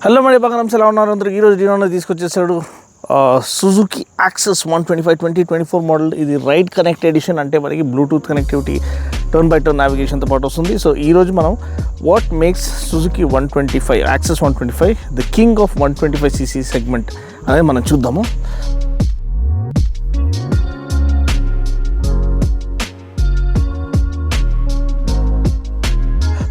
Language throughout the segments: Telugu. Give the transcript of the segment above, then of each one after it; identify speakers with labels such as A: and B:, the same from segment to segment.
A: హలో మరి బాగా ఎలా ఉన్నారు అందరూ. ఈరోజు డినోలో తీసుకొచ్చేసాడు సుజుకి యాక్సెస్ 125 2024 మోడల్. ఇది రైడ్ కనెక్ట్ ఎడిషన్, అంటే మనకి Bluetooth connectivity, turn by turn నావిగేషన్తో పాటు వస్తుంది. సో ఈరోజు మనం what makes Suzuki 125 Access 125 the king of 125cc segment అనేది మనం చూద్దాము.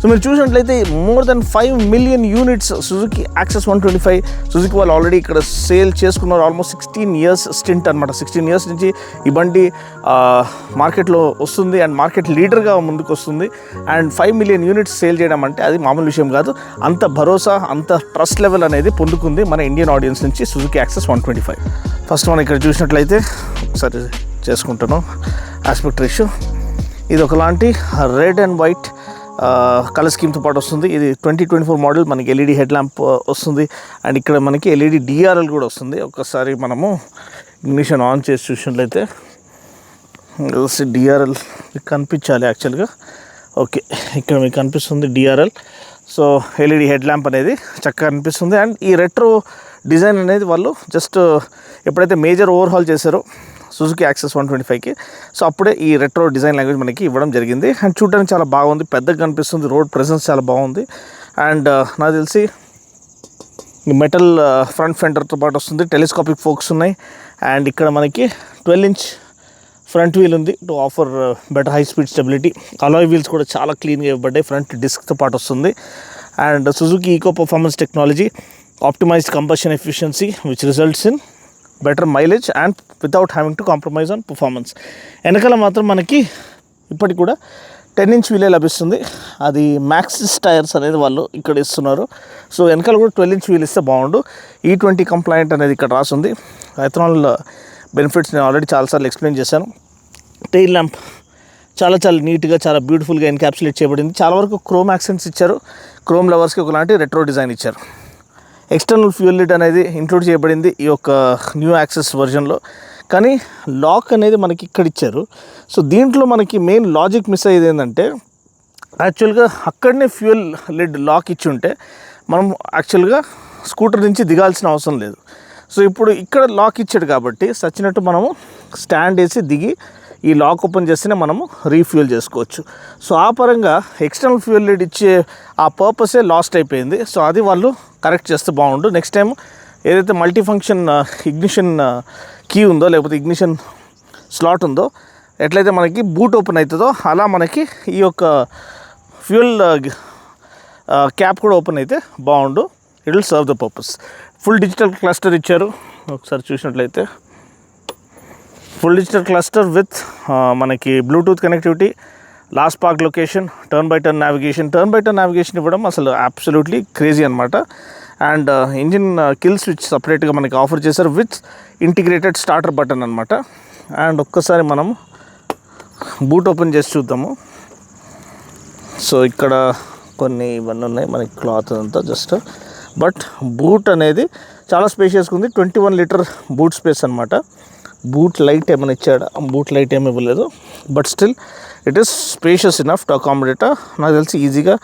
A: సో మీరు చూసినట్లయితే more than 5 million units Suzuki Access 125 Suzuki వాళ్ళు ఆల్రెడీ ఇక్కడ సేల్ చేసుకున్నారు. ఆల్మోస్ట్ 16 ఇయర్స్ స్టింట్ అనమాట. 16 ఇయర్స్ నుంచి ఈ బండి మార్కెట్లో వస్తుంది అండ్ మార్కెట్ లీడర్గా ముందుకు వస్తుంది. అండ్ 5 మిలియన్ యూనిట్స్ సేల్ చేయడం అంటే అది మామూలు విషయం కాదు. అంత భరోసా, అంత ట్రస్ట్ లెవెల్ అనేది పొందుకుంది మన ఇండియన్ ఆడియన్స్ నుంచి సుజుకి యాక్సెస్ 125. ఫస్ట్ మనం ఇక్కడ చూసినట్లయితే ఒకసారి చేసుకుంటాను ఆస్పెక్ట్ రేషియో. ఇది ఒకలాంటి రెడ్ అండ్ వైట్ కలర్ స్కీమ్తో పాటు వస్తుంది. ఇది 2024 మోడల్. మనకి ఎల్ఈడి హెడ్ ల్యాంప్ వస్తుంది అండ్ ఇక్కడ మనకి ఎల్ఈడి డిఆర్ఎల్ కూడా వస్తుంది. ఒకసారి మనము ఇగ్నిషన్ ఆన్ చేసి చూసినట్లయితే డిఆర్ఎల్ కనిపించాలి యాక్చువల్గా. ఓకే, ఇక్కడ మీకు కనిపిస్తుంది DRL. So LED head lamp అనేది చక్కగా కనిపిస్తుంది. అండ్ ఈ రెట్రో డిజైన్ అనేది వాళ్ళు జస్ట్ ఎప్పుడైతే మేజర్ ఓవర్హాల్ చేశారో సుజుకి యాక్సెస్ 125కి, సో అప్పుడే ఈ రెట్రో డిజైన్ లాంగ్వేజ్ మనకి ఇవ్వడం జరిగింది. అండ్ చూడడానికి చాలా బాగుంది, పెద్దగా కనిపిస్తుంది. రోడ్ ప్రెజెన్స్ చాలా బాగుంది. అండ్ నాకు తెలిసి మెటల్ ఫ్రంట్ ఫెండర్తో పాటు వస్తుంది. టెలిస్కోపిక్ ఫోక్స్ ఉన్నాయి. అండ్ ఇక్కడ మనకి 12 ఇంచ్ ఫ్రంట్ వీల్ ఉంది to offer better high speed stability. Alloy wheels కూడా చాలా క్లీన్గా ఇవ్వబడ్డాయి. ఫ్రంట్ డిస్క్తో పాటు వస్తుంది. And Suzuki eco performance technology, optimised combustion efficiency which results in better mileage and without having to compromise on performance. వెనకాల మాత్రం మనకి ఇప్పటికి కూడా 10 ఇంచ్ వీలే లభిస్తుంది. అది మ్యాక్సిస్ టైర్స్ అనేది వాళ్ళు ఇక్కడ ఇస్తున్నారు. సో వెనకాల కూడా 12 ఇంచ్ వీల్ ఇస్తే బాగుండు. E20 కంప్లైంట్ అనేది ఇక్కడ రాసింది. ఎథనాల్ బెనిఫిట్స్ నేను ఆల్రెడీ చాలాసార్లు ఎక్స్ప్లెయిన్ చేశాను. టెయిల్ ల్యాంప్ చాలా నీట్గా, చాలా బ్యూటిఫుల్గా ఎన్క్యాప్సులేట్ చేయబడింది. చాలా వరకు క్రోమ్ యాక్సెంట్స్ ఇచ్చారు. క్రోమ్ లవర్స్కి ఒకలాంటి రెట్రో డిజైన్ ఇచ్చారు. ఎక్స్టర్నల్ ఫ్యూయల్ లిడ్ అనేది ఇంక్లూడ్ చేయబడింది ఈ యొక్క న్యూ యాక్సెస్ వర్జన్లో. కానీ లాక్ అనేది మనకి ఇక్కడ ఇచ్చారు. సో దీంట్లో మనకి మెయిన్ లాజిక్ మిస్ అయ్యేది ఏంటంటే, యాక్చువల్గా అక్కడనే ఫ్యూయల్ లిడ్ లాక్ ఇచ్చి ఉంటే మనం యాక్చువల్గా స్కూటర్ నుంచి దిగాల్సిన అవసరం లేదు. సో ఇప్పుడు ఇక్కడ లాక్ ఇచ్చాడు కాబట్టి సచ్చినట్టు మనము స్టాండ్ వేసి దిగి ఈ లాక్ ఓపెన్ చేస్తేనే మనము రీఫ్యూయల్ చేసుకోవచ్చు. సో ఆ పరంగా ఎక్స్టర్నల్ ఫ్యూయల్ లిడ్ ఇచ్చే ఆ పర్పసే లాస్ట్ అయిపోయింది. సో అది వాళ్ళు కరెక్ట్ చేస్తే బాగుండు. నెక్స్ట్ టైం ఏదైతే మల్టీ ఫంక్షన్ ఇగ్నిషన్ కీ ఉందో, లేకపోతే ఇగ్నిషన్ స్లాట్ ఉందో, ఎట్లయితే మనకి బూట్ ఓపెన్ అవుతుందో అలా మనకి ఈ యొక్క ఫ్యూయల్ క్యాప్ కూడా ఓపెన్ అయితే బాగుండు. It will serve the purpose. Full digital cluster ఇచ్చారు. ఒకసారి చూసినట్లయితే ఫుల్ డిజిటల్ క్లస్టర్ విత్ మనకి Bluetooth connectivity, last park location, turn by turn navigation. Turn by turn navigation ఇవ్వడం అసలు అబ్సల్యూట్లీ క్రేజీ అనమాట. అండ్ ఇంజిన్ కిల్ స్విచ్ సపరేట్గా మనకి ఆఫర్ చేశారు విత్ ఇంటిగ్రేటెడ్ స్టార్టర్ బటన్ అనమాట. అండ్ ఒక్కసారి మనం బూట్ ఓపెన్ చేసి చూద్దాము. సో ఇక్కడ కొన్ని ఇవన్నీ ఉన్నాయి మనకి, క్లాత్ అంతా జస్ట్. బట్ బూట్ అనేది చాలా స్పేషియస్గా ఉంది. 21 లీటర్ బూట్ స్పేస్ అనమాట. బూట్ లైట్ ఏమైనా ఇచ్చాడా? బూట్ లైట్ ఏమి ఇవ్వలేదు. But still it is spacious enough to accommodate. నాకు తెలిసి ఈజీగా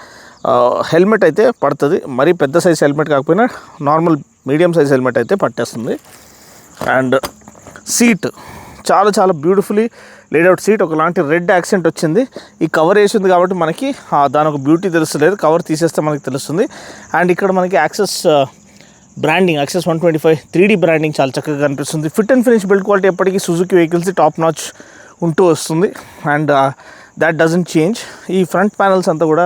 A: హెల్మెట్ అయితే పడుతుంది. మరీ పెద్ద సైజ్ హెల్మెట్ కాకపోయినా నార్మల్ మీడియం సైజ్ హెల్మెట్ అయితే పట్టేస్తుంది. అండ్ సీట్ చాలా బ్యూటిఫుల్లీ లేడౌట్ సీట్. ఒకలాంటి రెడ్ యాక్సెంట్ వచ్చింది. ఈ కవర్ వేసింది కాబట్టి మనకి దాని ఒక బ్యూటీ తెలుస్తలేదు. కవర్ తీసేస్తే మనకి తెలుస్తుంది. అండ్ ఇక్కడ మనకి access branding, access 125 3D branding చాలా చక్కగా కనిపిస్తుంది. Fit and finish build quality ఎప్పటికీ సుజుకి వెహికల్స్ టాప్ నాచ్ ఉంటూ వస్తుంది. And that doesn't change. ఈ ఫ్రంట్ ప్యానల్స్ అంతా కూడా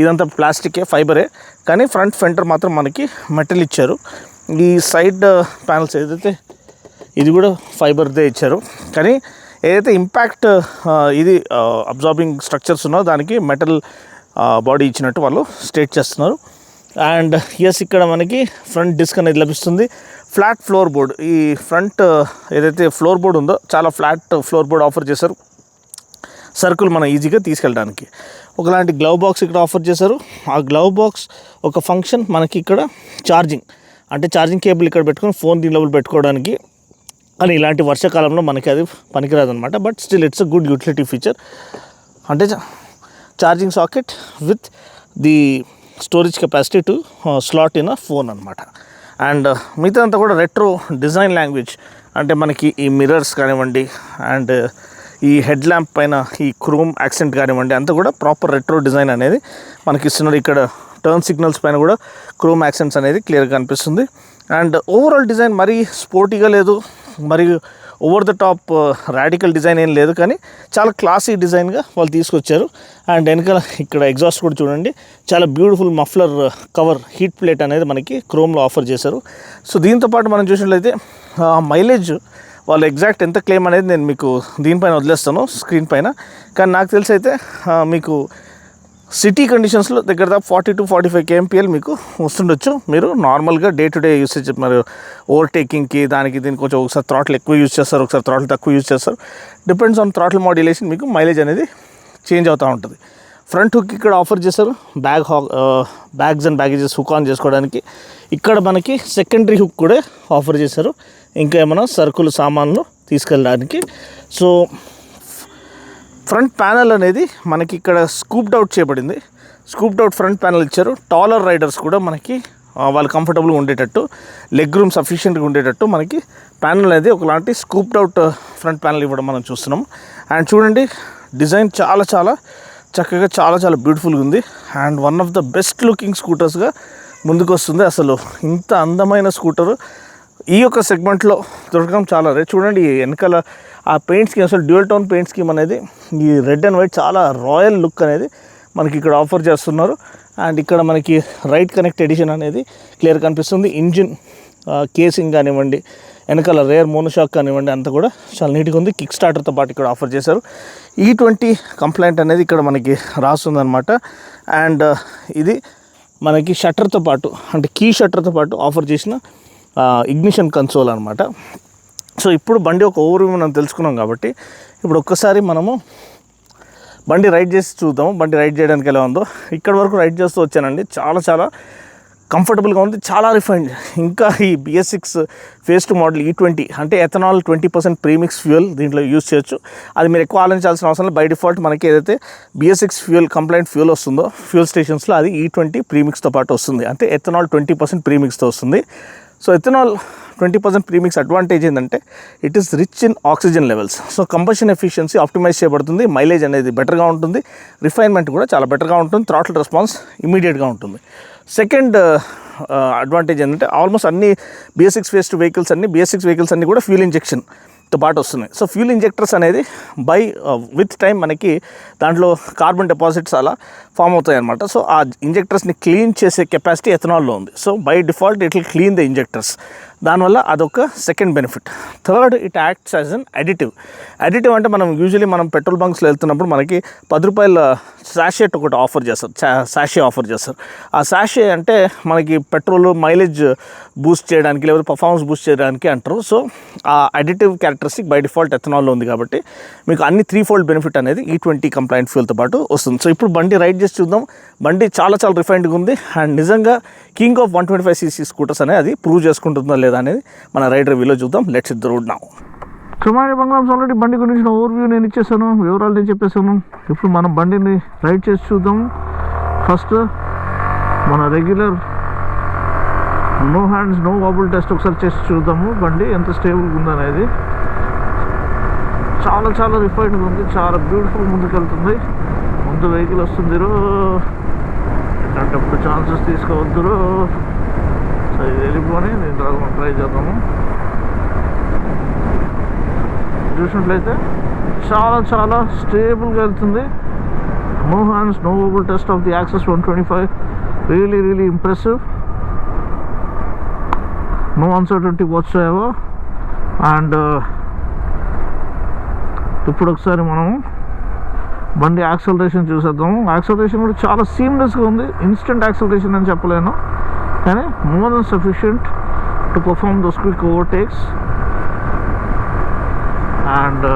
A: ఇదంతా ప్లాస్టికే, ఫైబరే. కానీ ఫ్రంట్ ఫెండర్ మాత్రం మనకి మెటల్ ఇచ్చారు. ఈ సైడ్ ప్యానల్స్ ఏదైతే ఇది కూడా ఫైబర్దే ఇచ్చారు. కానీ ఏదైతే ఇంపాక్ట్ ఇది అబ్జార్బింగ్ స్ట్రక్చర్స్ ఉన్నో దానికి మెటల్ బాడీ ఇచ్చినట్టు వాళ్ళు స్టేట్ చేస్తున్నారు. అండ్ ఎస్, ఇక్కడ మనకి ఫ్రంట్ డిస్క్ అనేది లభిస్తుంది. Flat floor board. ఈ ఫ్రంట్ ఏదైతే ఫ్లోర్ బోర్డ్ ఉందో చాలా ఫ్లాట్ ఫ్లోర్ బోర్డ్ ఆఫర్ చేశారు. సర్కిల్ మనం ఈజీగా తీసుకెళ్ళడానికి. ఒకలాంటి గ్లవ్ బాక్స్ ఇక్కడ ఆఫర్ చేశారు. ఆ గ్లవ్ బాక్స్ ఒక ఫంక్షన్ మనకి ఇక్కడ ఛార్జింగ్, అంటే ఛార్జింగ్ కేబుల్ ఇక్కడ పెట్టుకొని ఫోన్ దీని లోపల పెట్టుకోవడానికి. కానీ ఇలాంటి వర్షాకాలంలో మనకి అది పనికిరాదనమాట. But still it's a good utility feature. అంటే charging socket with the storage capacity to slot in a phone అనమాట. అండ్ మిగతా అంతా కూడా రెట్రో డిజైన్ లాంగ్వేజ్, అంటే మనకి ఈ మిర్రర్స్ కానివ్వండి అండ్ ఈ హెడ్ ల్యాంప్ పైన ఈ క్రోమ్ యాక్సెంట్ కానివ్వండి అంతా కూడా ప్రాపర్ రెట్రో డిజైన్ అనేది మనకి ఇస్తున్నారు. ఇక్కడ టర్న్ సిగ్నల్స్ పైన కూడా క్రోమ్ యాక్సెంట్స్ అనేది క్లియర్గా కనిపిస్తుంది. అండ్ ఓవరాల్ డిజైన్ మరీ స్పోర్టీగా లేదు, మరి over the top radical design ఏం లేదు, కానీ చాలా క్లాసీ డిజైన్గా వాళ్ళు తీసుకొచ్చారు. అండ్ వెనకాల ఇక్కడ ఎగ్జాస్ట్ కూడా చూడండి, చాలా beautiful muffler cover heat plate అనేది మనకి క్రోమ్లో ఆఫర్ చేశారు. సో దీంతోపాటు మనం చూసినట్లయితే మైలేజ్ వాళ్ళు ఎగ్జాక్ట్ ఎంత క్లెయిమ్ అనేది నేను మీకు దీనిపైన వదిలేస్తాను స్క్రీన్ పైన. కానీ నాకు తెలిసి అయితే మీకు సిటీ కండిషన్స్లో దగ్గర 40 to 45 kmpl మీకు వస్తుండొచ్చు. మీరు నార్మల్గా డే టు డే యూసేజ్, మరి ఓవర్టేకింగ్కి దానికి దీనికి కొంచెం ఒకసారి థ్రాటిల్ ఎక్కువ యూజ్ చేస్తారు, ఒకసారి థ్రాటిల్ తక్కువ యూజ్ చేస్తారు. డిపెండ్స్ ఆన్ థ్రాటిల్ మాడ్యులేషన్ మీకు మైలేజ్ అనేది చేంజ్ అవుతూ ఉంటుంది. ఫ్రంట్ హుక్ ఇక్కడ ఆఫర్ చేశారు, bags and baggages hook on చేసుకోవడానికి. ఇక్కడ మనకి సెకండరీ హుక్ కూడా ఆఫర్ చేశారు, ఇంకా ఏమైనా సరుకులు సామాన్లు తీసుకెళ్ళడానికి. సో ఫ్రంట్ ప్యానెల్ అనేది మనకి ఇక్కడ స్కూప్డ్ అవుట్ చేయబడింది. స్కూప్డ్ అవుట్ ఫ్రంట్ ప్యానెల్ ఇచ్చారు. టాలర్ రైడర్స్ కూడా మనకి వాళ్ళు కంఫర్టబుల్గా ఉండేటట్టు, లెగ్ రూమ్ సఫిషియెంట్గా ఉండేటట్టు మనకి ప్యానెల్ అనేది ఒకలాంటి స్కూప్డ్ అవుట్ ఫ్రంట్ ప్యానెల్ ఇవ్వడం మనం చూస్తున్నాం. అండ్ చూడండి డిజైన్ చాలా చాలా చక్కగా చాలా చాలా బ్యూటిఫుల్గా ఉంది. And one of the best looking స్కూటర్స్గా ముందుకు వస్తుంది. అసలు ఇంత అందమైన స్కూటరు ఈ యొక్క సెగ్మెంట్లో దొరకడం చాలా రేట్. చూడండి వెనకాల ఆ పెయింట్ స్కీమ్, అసలు డ్యూయల్ టోన్ పెయింట్ స్కీమ్ అనేది ఈ రెడ్ అండ్ వైట్ చాలా రాయల్ లుక్ అనేది మనకి ఇక్కడ ఆఫర్ చేస్తున్నారు. అండ్ ఇక్కడ మనకి రైట్ కనెక్ట్ ఎడిషన్ అనేది క్లియర్ కనిపిస్తుంది. ఇంజిన్ కేసింగ్ కానివ్వండి, వెనకాల రేర్ మోనోషాక్ కానివ్వండి అంతా కూడా చాలా నీట్గా ఉంది. కిక్ స్టార్టర్తో పాటు ఇక్కడ ఆఫర్ చేశారు. E20 కంప్లైంట్ అనేది ఇక్కడ మనకి రాస్తుందన్నమాట. అండ్ ఇది మనకి షట్టర్తో పాటు, అంటే కీ షట్టర్తో పాటు ఆఫర్ చేసిన ఇగ్నిషన్ కన్సోల్ అనమాట. సో ఇప్పుడు బండి ఒక ఓవర్వ్యూ మనం తెలుసుకున్నాం కాబట్టి ఇప్పుడు ఒక్కసారి మనము బండి రైడ్ చేసి చూద్దాము, బండి రైడ్ చేయడానికి ఎలా ఉందో. ఇక్కడ వరకు రైడ్ చేస్తూ వచ్చానండి, చాలా చాలా కంఫర్టబుల్గా ఉంది, చాలా రిఫైన్డ్. ఇంకా ఈ BS6 phase 2 మోడల్ E20 అంటే ఎథనాల్ 20% ప్రీమిక్స్ ఫ్యూయల్ దీంట్లో యూజ్ చేయొచ్చు. అది మీరు ఎక్కువ ఆలోచించాల్సిన అవసరం లేదు. బై డిఫాల్ట్ మనకి ఏదైతే BS6 ఫ్యూయల్ కంప్లైంట్ ఫ్యూయల్ వస్తుందో ఫ్యూయల్ స్టేషన్స్లో అది E20 ప్రీమిక్స్తో పాటు వస్తుంది. అంటే ఎథనాల్ 20% ప్రీమిక్స్తో వస్తుంది. సో ఎథనాల్ 20% ప్రీమిక్స్ అడ్వాంటేజ్ ఏంటంటే it is rich in oxygen levels. So combustion efficiency optimise చేయబడుతుంది, మైలేజ్ అనేది బెటర్గా ఉంటుంది, రిఫైన్మెంట్ కూడా చాలా బెటర్గా ఉంటుంది, థ్రాటిల్ రెస్పాన్స్ ఇమీడియట్గా ఉంటుంది. సెకండ్ అడ్వాంటేజ్ ఏంటంటే ఆల్మోస్ట్ అన్ని BS6 phase 2 వెహికల్స్ అన్నీ కూడా ఫ్యూల్ ఇంజెక్షన్తో పాటు వస్తున్నాయి. సో ఫ్యూల్ ఇంజెక్టర్స్ అనేది విత్ టైం మనకి దాంట్లో కార్బన్ డిపాజిట్స్ అలా ఫామ్ అవుతాయి అన్నమాట. సో ఆ ఇంజెక్టర్స్ని క్లీన్ చేసే కెపాసిటీ ఎథనాల్లో ఉంది. So by default it will clean the injectors. దానివల్ల అదొక second benefit. Third, it acts as an additive అంటే మనం యూజువలీ పెట్రోల్ బంక్స్లో వెళ్తున్నప్పుడు మనకి 10 రూపాయల శాషెట్ ఒకటి ఆఫర్ చేస్తారు, శాషే ఆఫర్ చేస్తారు. ఆ శాషే అంటే మనకి పెట్రోల్ మైలేజ్ బూస్ట్ చేయడానికి లేదా పర్ఫార్మెన్స్ బూస్ట్ చేయడానికి అంటారు. సో ఆ అడిటివ్ క్యారెక్టరిస్టిక్ బై డిఫాల్ట్ ఎథనాల్లో ఉంది కాబట్టి మీకు అన్ని 3-fold బెనిఫిట్ అనేది E20 కంప్లైంట్ ఫ్యూల్తో పాటు వస్తుంది. సో ఇప్పుడు బండి రైడ్ చేసి చూద్దాం. బండి చాలా చాలా రిఫైన్డ్గా ఉంది. అండ్ నిజంగా కింగ్ ఆఫ్ 125cc స్కూటర్స్ అనేది అది ప్రూవ్ చేసుకుంటుందా లేదా అనేది మన రైడ్ రివ్యూలో చూద్దాం. Let's hit the road now. Kumari బంగ్లామ్స్ ఆల్రెడీ బండి గురించి ఓవర్వ్యూ నేను ఇచ్చేసాను, వివరాలు నేను చెప్పేసాను. ఇప్పుడు మనం బండిని రైడ్ చేసి చూద్దాం. ఫస్ట్ మన regular no hands no wobble test ఒకసారి చేసి చూద్దాము. బండి ఎంత స్టేబుల్గా ఉందనేది. చాలా చాలా రిఫైన్డ్గా ఉంది, చాలా బ్యూటిఫుల్ ముందుకెళ్తుంది. ముందు వెహికల్ వస్తుంది, ఇట్లాంటప్పుడు ఛాన్సెస్ తీసుకోవద్దురు. సో ఇది వెళ్ళిపోని దీని తర్వాత మనం ట్రై చేద్దాము. చూసినట్లయితే చాలా చాలా స్టేబుల్గా వెళ్తుంది. No hands no wobble test of the Access 125. Really really impressive. No uncertainty whatsoever. And ఇప్పుడు ఒకసారి మనం బండి యాక్సలరేషన్ చూసేద్దాము. యాక్సలరేషన్ కూడా చాలా సీమ్లెస్గా ఉంది. ఇన్స్టెంట్ యాక్సలరేషన్ అని చెప్పలేను, కానీ more than sufficient to perform those quick overtakes. And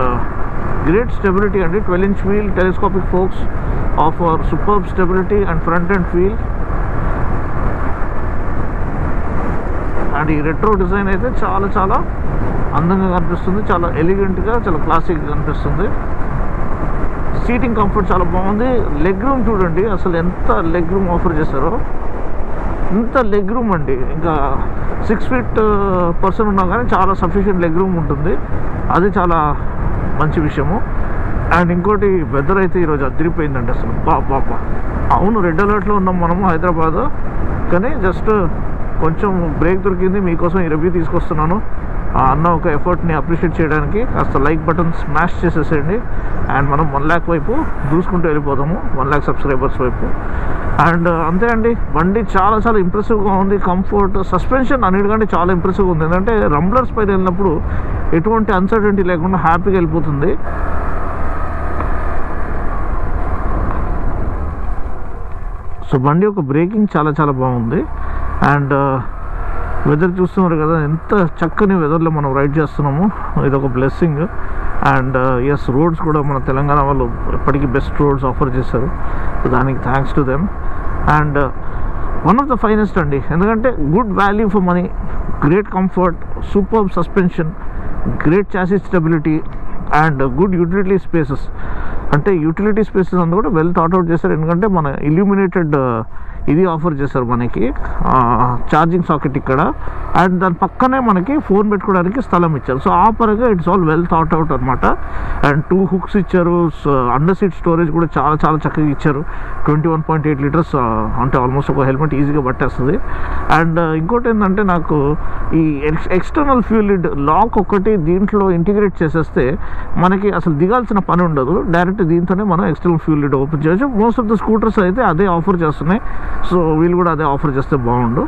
A: great stability అండి. 12-inch wheel telescopic forks offer superb stability and front end feel. And ఈ రెట్రో డిజైన్ అయితే చాలా చాలా అందంగా కనిపిస్తుంది, చాలా ఎలిగెంట్గా, చాలా క్లాసిక్గా కనిపిస్తుంది. సీటింగ్ కంఫర్ట్ చాలా బాగుంది. లెగ్ రూమ్ చూడండి, అసలు ఎంత లెగ్ రూమ్ ఆఫర్ చేశారో, ఇంత లెగ్ రూమ్ అండి. ఇంకా 6 feet పర్సన్ ఉన్నా కానీ చాలా సఫిషియెంట్ లెగ్ రూమ్ ఉంటుంది. అది చాలా మంచి విషయము. అండ్ ఇంకోటి, వెదర్ అయితే ఈరోజు అదిరిపోయిందండి అసలు. బాబా, అవును రెడ్ అలర్ట్లో ఉన్నాం మనము హైదరాబాద్, కానీ జస్ట్ కొంచెం బ్రేక్ దొరికింది. మీకోసం ఈ రివ్యూ తీసుకొస్తున్నాను. అన్న ఒక ఎఫర్ట్ని అప్రిషియేట్ చేయడానికి కాస్త లైక్ బటన్ స్మాష్ చేసేసేయండి. అండ్ మనం 1 lakh వైపు చూసుకుంటూ వెళ్ళిపోతాము, 1 lakh సబ్స్క్రైబర్స్ వైపు. అండ్ అంతే అండి, బండి చాలా చాలా ఇంప్రెసివ్గా ఉంది. కంఫర్ట్, సస్పెన్షన్ అన్నిటికంటే చాలా ఇంప్రెసివ్గా ఉంది. ఎందుకంటే రంబ్లర్స్ పైన వెళ్ళినప్పుడు ఎటువంటి అన్సర్టెనిటీ లేకుండా హ్యాపీగా వెళ్ళిపోతుంది. సో బండి యొక్క బ్రేకింగ్ చాలా చాలా బాగుంది. అండ్ వెదర్ చూస్తున్నారు కదా, ఎంత చక్కని వెదర్లో మనం రైడ్ చేస్తున్నాము. ఇది ఒక బ్లెస్సింగ్. అండ్ ఎస్, రోడ్స్ కూడా మన తెలంగాణ వాళ్ళు ఎప్పటికీ బెస్ట్ రోడ్స్ ఆఫర్ చేశారు. దానికి thanks to them. And one of the finest అండి, ఎందుకంటే good value for money, great comfort, super suspension, great chassis stability and good utility spaces. అంటే యూటిలిటీ స్పేసెస్ అంతా కూడా వెల్ థాట్ అవుట్ చేశారు. ఎందుకంటే మన ఇల్యూమినేటెడ్ ఇది ఆఫర్ చేశారు మనకి, ఛార్జింగ్ సాకెట్ ఇక్కడ. అండ్ దాని పక్కనే మనకి ఫోన్ పెట్టుకోవడానికి స్థలం ఇచ్చారు. సో ఆ పరంగా it's all well thought out అనమాట. అండ్ 2 hooks ఇచ్చారు. అండర్ సీట్ స్టోరేజ్ కూడా చాలా చాలా చక్కగా ఇచ్చారు. 21.8 liters, అంటే ఆల్మోస్ట్ ఒక హెల్మెట్ ఈజీగా పట్టేస్తుంది. అండ్ ఇంకోటి ఏంటంటే, నాకు ఈ ఎక్స్టర్నల్ ఫ్యూల్ లిడ్ లాక్ ఒకటి దీంట్లో ఇంటిగ్రేట్ చేసేస్తే మనకి అసలు దిగాల్సిన పని ఉండదు. డైరెక్ట్ దీంతోనే మనం ఎక్స్టర్నల్ ఫ్యూల్ లిడ్ ఓపెన్ చేయొచ్చు. మోస్ట్ ఆఫ్ ద స్కూటర్స్ అయితే అదే ఆఫర్ చేస్తున్నాయి. సో వీళ్ళు కూడా అదే ఆఫర్ చేస్తే బాగుండు.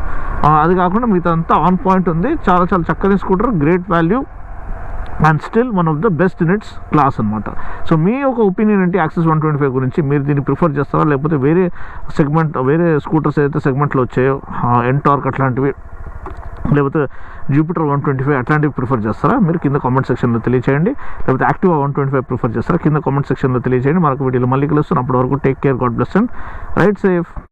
A: అది కాకుండా మిగతా అంతా ఆన్ పాయింట్ ఉంది. చాలా చాలా చక్కని scooter, great value and still one of the best in it's class అనమాట. సో మీ ఒక ఒపీనియన్ ఏంటి యాక్సెస్ 125 గురించి? మీరు దీన్ని ప్రిఫర్ చేస్తారా, లేకపోతే వేరే సెగ్మెంట్, వేరే స్కూటర్స్ ఏదైతే సెగ్మెంట్లో వచ్చాయో, ఎన్టార్క్ అట్లాంటివి, లేకపోతే జూపిటర్ 125 అట్లాంటివి ప్రిఫర్ చేస్తారా? మీరు కింద కామెంట్ సెక్షన్లో తెలియచేయండి. లేకపోతే యాక్టివా 125 ప్రిఫర్ చేస్తారా? కింద కామెంట్ సెక్షన్లో తెలియచేయండి. మరొక వీడియోలో మళ్ళీ కలుస్తాను. అప్పటి వరకు take care, God bless and ride safe.